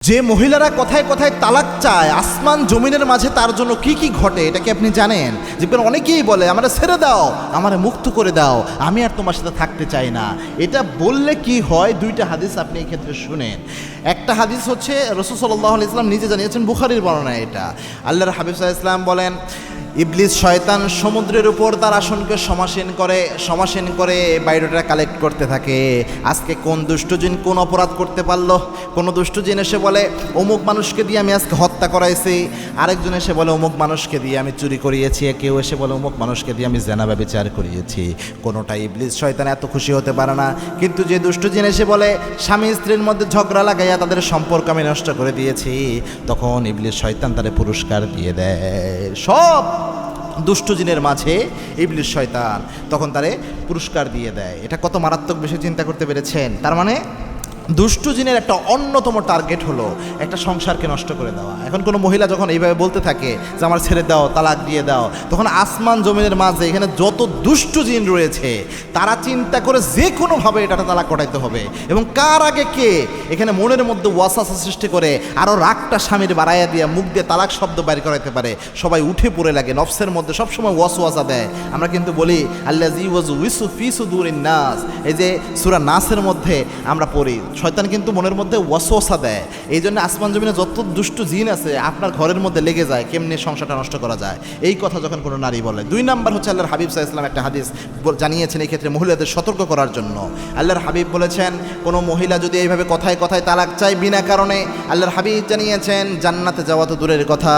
যে মহিলারা কথায় কথায় তালাক চায়, আসমান জমিনের মাঝে তার জন্য কি কি ঘটে এটা কি আপনি জানেন? যেগুলো অনেকেই বলে আমারে ছেড়ে দাও, আমারে মুক্ত করে দাও, আমি আর তোমার সাথে থাকতে চাই না। এটা বললে কি হয়, দুইটা হাদিস আপনি এই ক্ষেত্রে শুনেন। একটা হাদিস হচ্ছে রাসূল সাল্লাল্লাহু আলাইহি ওয়াসাল্লাম নিজে জানিয়েছেন, বুখারীর বর্ণনা এটা। আল্লাহর হাবিব সাল্লাল্লাহু আলাইহি ওয়াসাল্লাম বলেন, ইবলিস শয়তান সমুদ্রের উপর তার আসনকে সমাসীন করে বাইরেটা কালেক্ট করতে থাকে। আজকে কোন দুষ্টজিন কোন অপরাধ করতে পারলো। কোনো দুষ্টজিন এসে বলে অমুক মানুষকে দিয়ে আমি আজকে হত্যা করাইছি, আরেকজন এসে বলে অমুক মানুষকে দিয়ে আমি চুরি করিয়েছি, কেউ এসে বলে অমুক মানুষকে দিয়ে আমি জেনা ব্যভিচার করিয়েছি। কোনোটাই ইবলিস শয়তান এত খুশি হতে পারে না। কিন্তু যে দুষ্টজিন এসে বলে স্বামী স্ত্রীর মধ্যে ঝগড়া লাগাইয়া তাদের সম্পর্ক আমি নষ্ট করে দিয়েছি, তখন ইবলিস শয়তান তাদের পুরস্কার দিয়ে দেয়। সব দুষ্ট জিনের মাঝে ইবলিস শয়তান তখন তারে পুরস্কার দিয়ে দেয়। এটা কত মারাত্মক বিষয় চিন্তা করতে পেরেছেন? তার মানে দুষ্ট জিনের একটা অন্যতম টার্গেট হলো একটা সংসারকে নষ্ট করে দেওয়া। এখন কোনো মহিলা যখন এইভাবে বলতে থাকে যে আমার ছেড়ে দাও, তালাক দিয়ে দাও, তখন আসমান জমিনের মাঝে এখানে যত দুষ্ট জিন রয়েছে তারা চিন্তা করে যে কোনোভাবে এটা তালাক কটাইতে হবে। এবং কার আগে কে এখানে মনের মধ্যে ওয়াসওয়াসা সৃষ্টি করে আরও রাগটা স্বামীর বাড়াইয়া দিয়ে মুখ দিয়ে তালাক শব্দ বাইর করাইতে পারে, সবাই উঠে পড়ে লাগে, নফসের মধ্যে সবসময় ওয়াসওয়াসা দেয়। আমরা কিন্তু বলি আল্লাযী ওয়াসওয়িসু ফি সুদুরিন নাস, এই যে সূরা নাসের মধ্যে আমরা পড়ি, শয়তান কিন্তু মনের মধ্যে ওয়াসওয়াসা দেয়। এই জন্য আসমান জমিনে যত দুষ্ট জিন আছে আপনার ঘরের মধ্যে লেগে যায় কেমনি সংসারটা নষ্ট করা যায়, এই কথা যখন কোনো নারী বলে। দুই নাম্বার হচ্ছে আল্লাহর হাবিব সাল্লাল্লাহু আলাইহি ওয়াসাল্লাম একটা হাদিস জানিয়েছেন এই ক্ষেত্রে মহিলাদের সতর্ক করার জন্য। আল্লাহর হাবিব বলেছেন, কোনো মহিলা যদি এইভাবে কথায় কথায় তালাক চায় বিনা কারণে, আল্লাহর হাবিব জানিয়েছেন জান্নাতে যাওয়া তো দূরের কথা,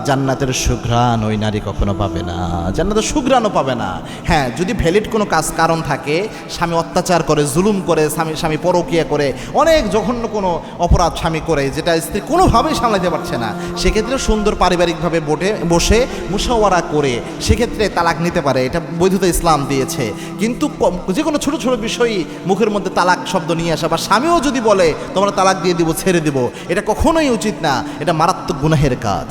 জান্নাতের সুঘ্রাণ ওই নারী কখনো পাবে না, জান্নাতের সুঘ্রাণও পাবে না। হ্যাঁ, যদি ভ্যালিড কোনো কারণ থাকে, স্বামী অত্যাচার করে, জুলুম করে, স্বামী পরকীয়া করে, অনেক জঘন্য কোনো অপরাধ স্বামী করে যেটা স্ত্রী কোনোভাবেই সামলাতে পারছে না, সেক্ষেত্রে সুন্দর পারিবারিকভাবে বসে মুশাওয়ারা করে সেক্ষেত্রে তালাক নিতে পারে। এটা বৈধতা ইসলাম দিয়েছে। কিন্তু যে কোনো ছোটো ছোটো বিষয়ই মুখের মধ্যে তালাক শব্দ নিয়ে আসা, বা স্বামীও যদি বলে তোমরা তালাক দিয়ে দিব, ছেড়ে দিব, এটা কখনোই উচিত না। এটা মারাত্মক গুনাহের কাজ।